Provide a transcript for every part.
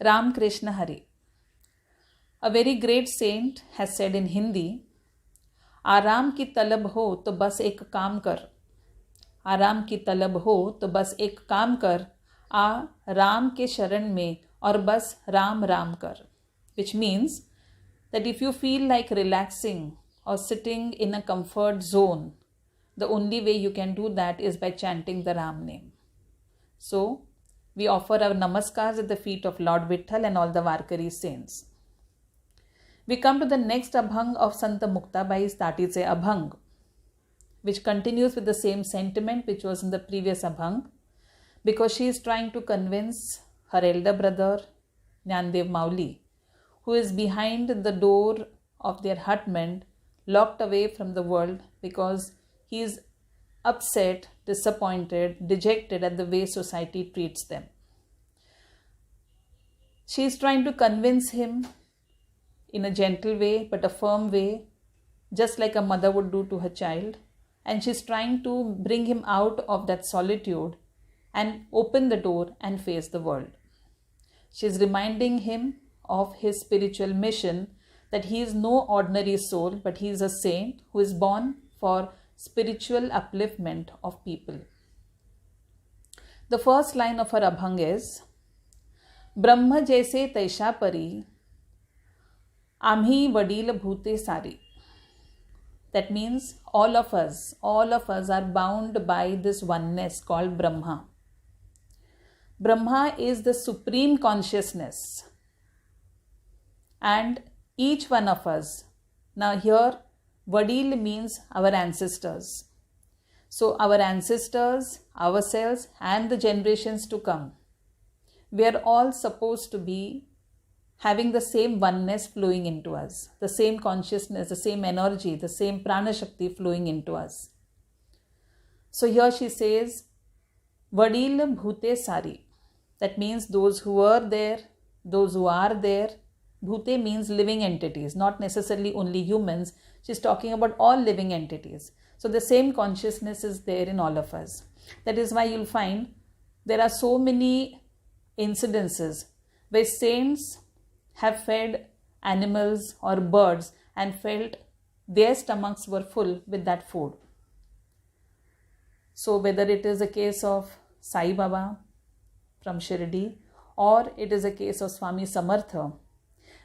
Ram Krishna Hari. A very great saint has said in Hindi, आराम की तलब हो तो बस एक काम कर, आराम की तलब हो तो बस एक काम कर, आ राम के शरण में और बस राम राम कर. Which means that if you feel like relaxing or sitting in a comfort zone, the only way you can do that is by chanting the Ram name. So, we offer our namaskars at the feet of Lord Vitthal and all the Varkari saints. We come to the next Abhang of Sant Muktabai's Tatiche Abhang, which continues with the same sentiment which was in the previous Abhang, because she is trying to convince her elder brother, Jnandev Mauli, who is behind the door of their hutment, locked away from the world because he is upset, disappointed, dejected at the way society treats them. She is trying to convince him in a gentle way but a firm way, just like a mother would do to her child, and she is trying to bring him out of that solitude and open the door and face the world. She is reminding him of his spiritual mission, that he is no ordinary soul, but he is a saint who is born for spiritual upliftment of people. The first line of our Abhang is, Brahma jaise taisha pari, amhi vadil bhute sari. That means all of us are bound by this oneness called Brahma. Brahma is the supreme consciousness, and each one of us, now here Vadil means our ancestors. So our ancestors, ourselves and the generations to come, we are all supposed to be having the same oneness flowing into us, the same consciousness, the same energy, the same prana shakti flowing into us. So here she says, Vadil bhute sari. That means those who were there, those who are there. Bhute means living entities, not necessarily only humans. She's talking about all living entities. So the same consciousness is there in all of us. That is why you'll find there are so many incidences where saints have fed animals or birds and felt their stomachs were full with that food. So whether it is a case of Sai Baba from Shirdi or it is a case of Swami Samartha,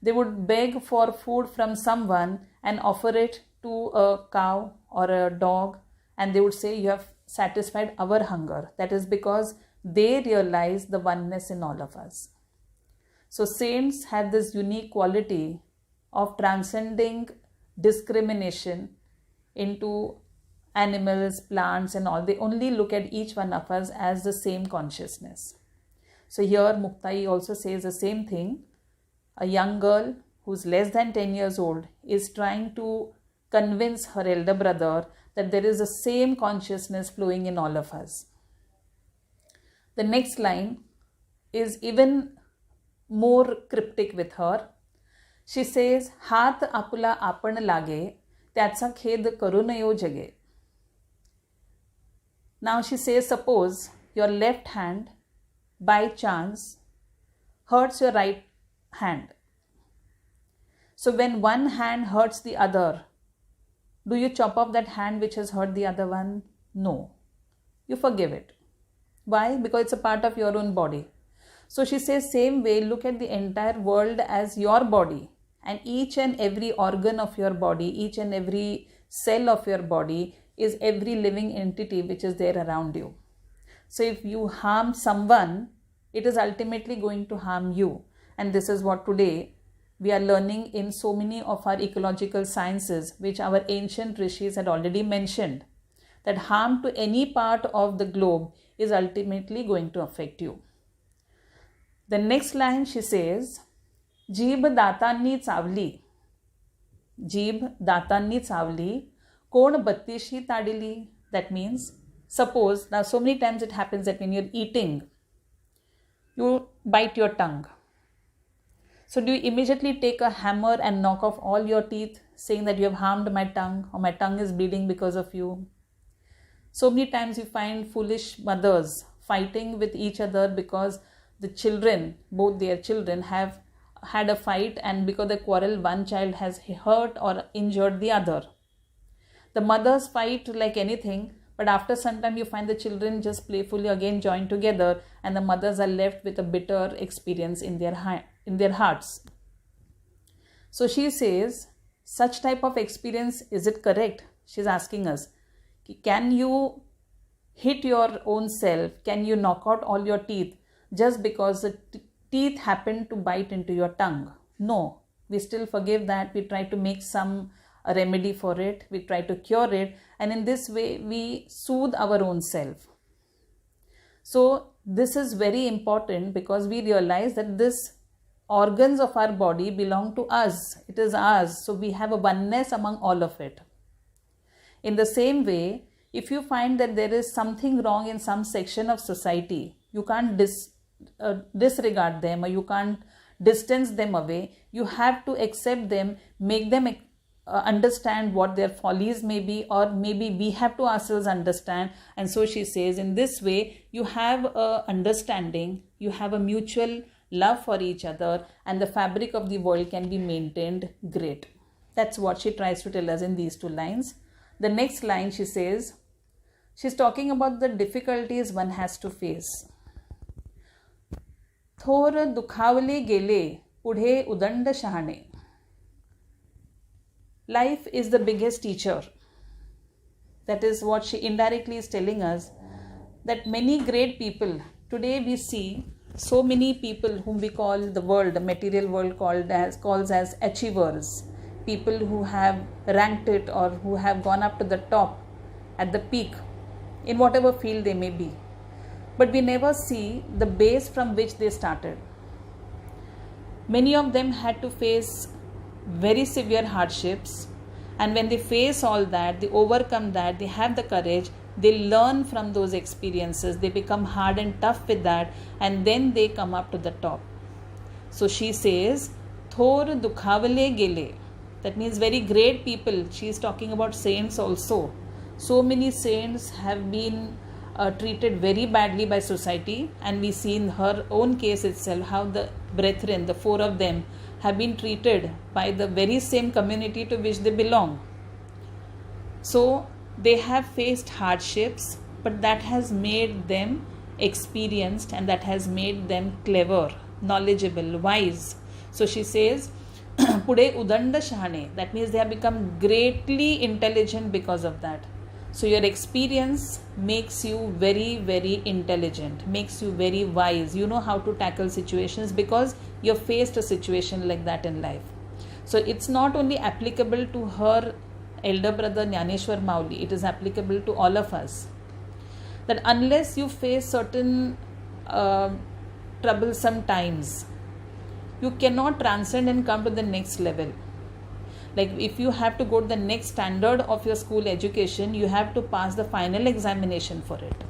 they would beg for food from someone and offer it to a cow or a dog, and they would say, you have satisfied our hunger. That is because they realize the oneness in all of us. So saints have this unique quality of transcending discrimination into animals, plants and all. They only look at each one of us as the same consciousness. So here Muktai also says the same thing. A young girl who's less than 10 years old is trying to convince her elder brother that there is the same consciousness flowing in all of us. The next line is even more cryptic with her. She says, Hath apula apan lage, त्याचा खेद करू नयो जगे. Now she says, suppose your left hand by chance hurts your right hand. So when one hand hurts the other, do you chop off that hand which has hurt the other one? No. You forgive it. Why? Because it's a part of your own body. So she says, same way, look at the entire world as your body, and each and every organ of your body, each and every cell of your body is every living entity which is there around you. So if you harm someone, it is ultimately going to harm you. And this is what today we are learning in so many of our ecological sciences, which our ancient rishis had already mentioned, that harm to any part of the globe is ultimately going to affect you. The next line she says, Jeeb datanni चावली, Jeeb datanni चावली, कोण बत्तीशी ताडिली. That means, suppose, now so many times it happens that when you're eating, you bite your tongue. So do you immediately take a hammer and knock off all your teeth, saying that you have harmed my tongue or my tongue is bleeding because of you? So many times you find foolish mothers fighting with each other because the children, both their children, have had a fight, and because of the quarrel, one child has hurt or injured the other. The mothers fight like anything, but after some time you find the children just playfully again join together, and the mothers are left with a bitter experience in their hearts. So she says, such type of experience, is it correct? She's asking us, can you hit your own self? Can you knock out all your teeth just because the teeth happen to bite into your tongue? No, we still forgive that. We try to make some remedy for it. We try to cure it, and in this way we soothe our own self. So this is very important, because we realize that this organs of our body belong to us. It is ours. So we have a oneness among all of it. In the same way, if you find that there is something wrong in some section of society, you can't disregard them, or you can't distance them away. You have to accept them, make them understand what their follies may be, or maybe we have to ourselves understand. And so she says, in this way you have a understanding, you have a mutual love for each other, and the fabric of the world can be maintained great. That's what she tries to tell us in these 2 lines. The next line, she says, she's talking about the difficulties one has to face. थोर दुखावले गेले पुढे उदंड शहाणे. Life is the biggest teacher. That is what she indirectly is telling us, that many great people, today we see so many people whom we call the world, the material world calls as achievers, people who have ranked it or who have gone up to the top at the peak in whatever field they may be. But we never see the base from which they started. Many of them had to face very severe hardships, and when they face all that, they overcome that, they have the courage, they learn from those experiences, they become hard and tough with that, and then they come up to the top. So she says, Thor dukhavale gele. That means very great people. She is talking about saints also. So many saints have been treated very badly by society, and we see in her own case itself how the brethren, the 4 of them, have been treated by the very same community to which they belong. So they have faced hardships, but that has made them experienced, and that has made them clever, knowledgeable, wise. So she says, Pude udanda shahane. That means they have become greatly intelligent because of that. So your experience makes you very, very intelligent, makes you very wise. You know how to tackle situations because you have faced a situation like that in life. So it's not only applicable to her elder brother Jnaneshwar Mauli, it is applicable to all of us. That unless you face certain troublesome times, you cannot transcend and come to the next level. Like if you have to go to the next standard of your school education, you have to pass the final examination for it.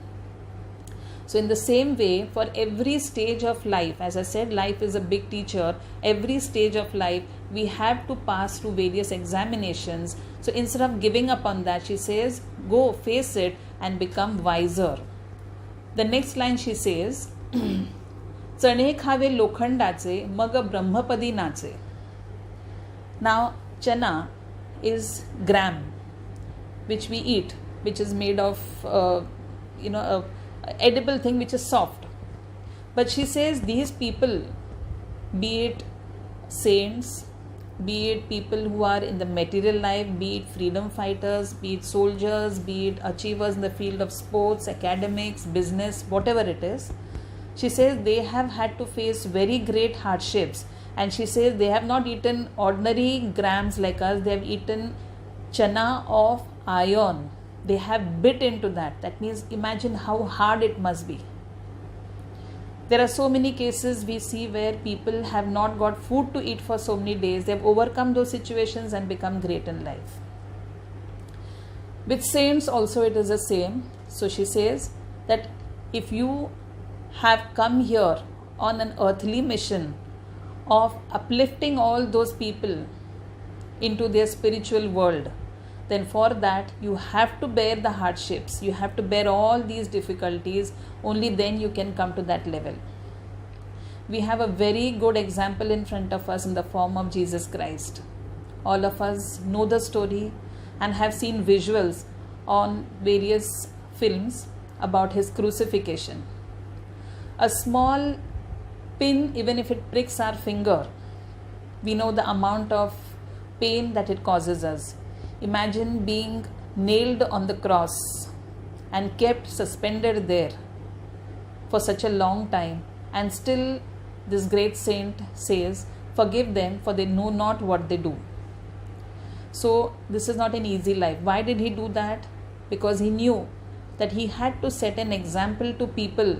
So in the same way, for every stage of life, as I said, life is a big teacher. Every stage of life, we have to pass through various examinations. So instead of giving up on that, she says, go face it and become wiser. The next line she says, चणे खावे लोखंडाचे मग ब्रह्मपदी नाचे. Now, chana is gram, which we eat, which is made of, a edible thing which is soft. But she says these people, be it saints, be it people who are in the material life, be it freedom fighters, be it soldiers, be it achievers in the field of sports, academics, business, whatever it is, she says they have had to face very great hardships. And she says they have not eaten ordinary grams like us, they have eaten chana of iron. They have bit into that. That means imagine how hard it must be. There are so many cases we see where people have not got food to eat for so many days. They have overcome those situations and become great in life. With saints also it is the same. So she says that if you have come here on an earthly mission of uplifting all those people into their spiritual world, then for that you have to bear the hardships, you have to bear all these difficulties, only then you can come to that level. we have a very good example in front of us in the form of Jesus Christ. All of us know the story and have seen visuals on various films about his crucifixion. A small pin, even if it pricks our finger, we know the amount of pain that it causes us. Imagine being nailed on the cross and kept suspended there for such a long time, and still this great saint says, "Forgive them, for they know not what they do." So this is not an easy life. Why did he do that? Because he knew that he had to set an example to people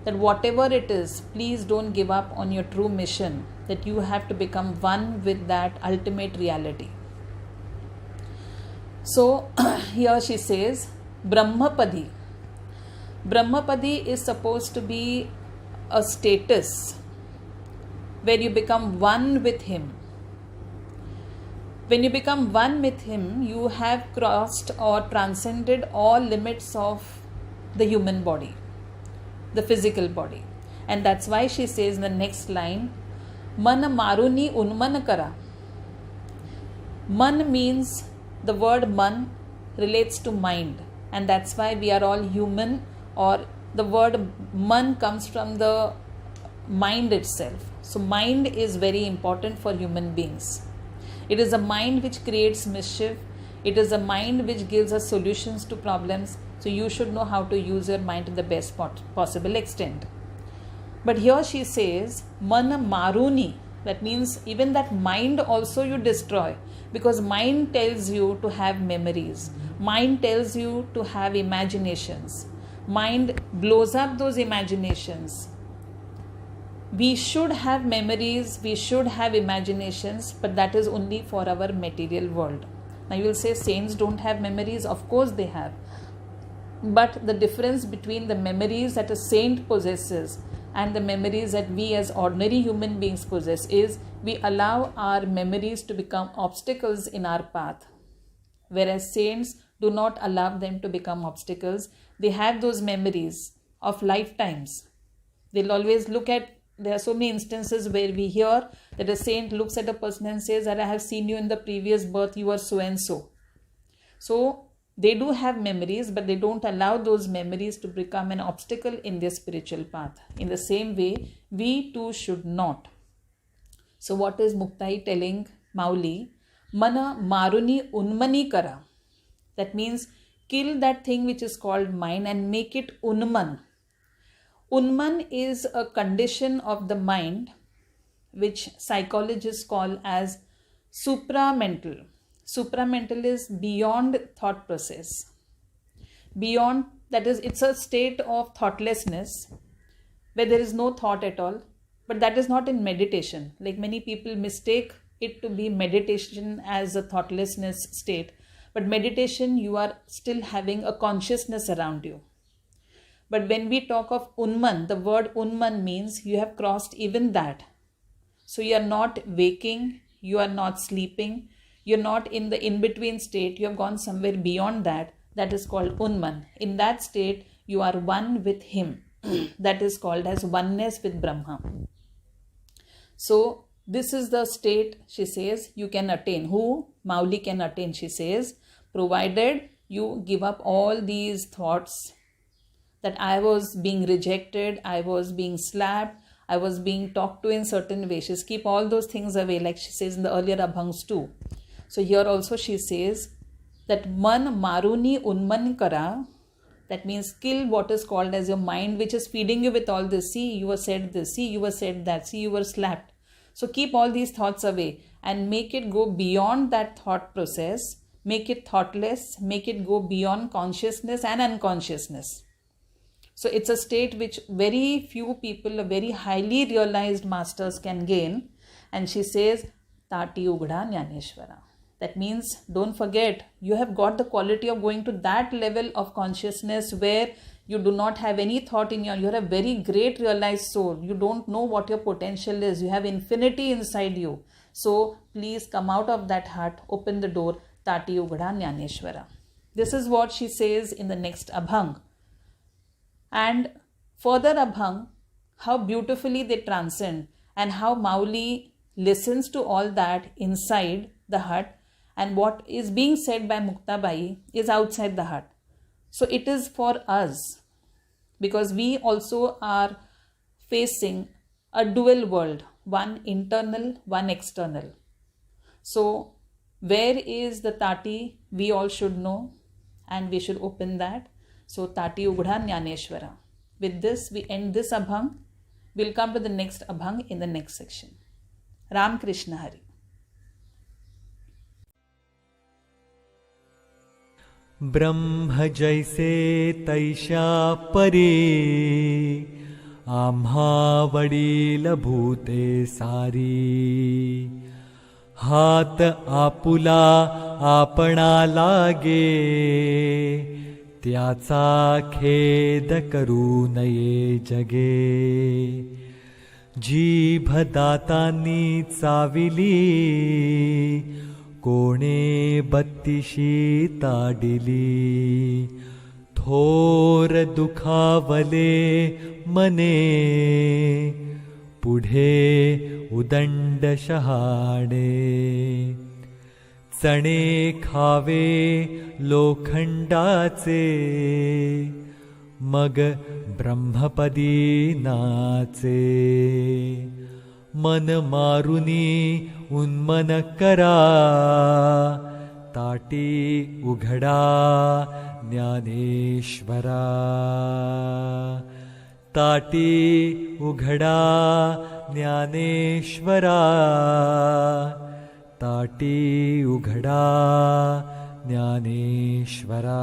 that whatever it is, please don't give up on your true mission, that you have to become one with that ultimate reality. So here she says, Brahmapadi. Brahmapadi is supposed to be a status where you become one with him. When you become one with him, you have crossed or transcended all limits of the human body, the physical body. And that's why she says in the next line, Man maruni unman kara. Man means, the word man relates to mind, and that's why we are all human, or the word man comes from the mind itself. So mind is very important for human beings. It is a mind which creates mischief. It is a mind which gives us solutions to problems. So you should know how to use your mind to the best possible extent. But here she says, Man maruni. That means even that mind also you destroy. Because mind tells you to have memories. Mind tells you to have imaginations. Mind blows up those imaginations. We should have memories, we should have imaginations, but that is only for our material world. Now you will say saints don't have memories. Of course they have. But the difference between the memories that a saint possesses and the memories that we as ordinary human beings possess is we allow our memories to become obstacles in our path. Whereas saints do not allow them to become obstacles. They have those memories of lifetimes. They'll always look at, there are so many instances where we hear that a saint looks at a person and says that I have seen you in the previous birth, you were so and so. So they do have memories, but they don't allow those memories to become an obstacle in their spiritual path. In the same way, we too should not. So what is Muktai telling Mauli? Mana maruni unmani kara. That means kill that thing which is called mind and make it unman. Unman is a condition of the mind which psychologists call as supramental. Supramental is beyond thought process. Beyond, that is, it's a state of thoughtlessness where there is no thought at all. But that is not in meditation. Like many people mistake it to be meditation as a thoughtlessness state. But meditation, you are still having a consciousness around you. But when we talk of unman, the word unman means you have crossed even that. So you are not waking, you are not sleeping, you're not in the in-between state, you have gone somewhere beyond that. That is called unman. In that state, you are one with him. That is called as oneness with Brahma. So this is the state, she says, you can attain. Who? Mauli can attain, she says, provided you give up all these thoughts that I was being rejected, I was being slapped, I was being talked to in certain ways. She says, keep all those things away, like she says in the earlier Abhangs too. So here also she says that man maruni unman kara. That means kill what is called as your mind, which is feeding you with all this. See, you were said this. See, you were said that. See, you were slapped. So keep all these thoughts away and make it go beyond that thought process. Make it thoughtless. Make it go beyond consciousness and unconsciousness. So it's a state which very few people, very highly realized masters can gain. And she says, Tati Ugda Jnaneshwara. That means, don't forget, you have got the quality of going to that level of consciousness where you do not have any thought in you're a very great realized soul. You don't know what your potential is. You have infinity inside you. So please come out of that hut, open the door, Tati Ugda Jnaneshwara. This is what she says in the next Abhang. And further Abhang, how beautifully they transcend, and how Mauli listens to all that inside the hut, and what is being said by Muktabai is outside the hut. So it is for us, because we also are facing a dual world, one internal, one external. So where is the Tati, we all should know, and we should open that. So Tati Ugda Jnaneshwara. With this, we end this Abhang. We'll come to the next Abhang in the next section. Ram Krishna Hari. ब्रह्म जैसे तैशा परी आम्हा वडील भूते सारी हात आपुला आपणा लागे त्याचा खेद करू नये जगे जीभ दातांनी चाविली कोणे बत्तीशी ताडिली थोर दुखावले मने पुढे उदंड शहाणे चणे खावे लोखंडाचे मग ब्रह्मपदी नाचे मन मारुनी उन्मन करा ताटी उघडा ज्ञानेश्वरा ताटी उघडा ज्ञानेश्वरा ताटी उघडा ज्ञानेश्वरा.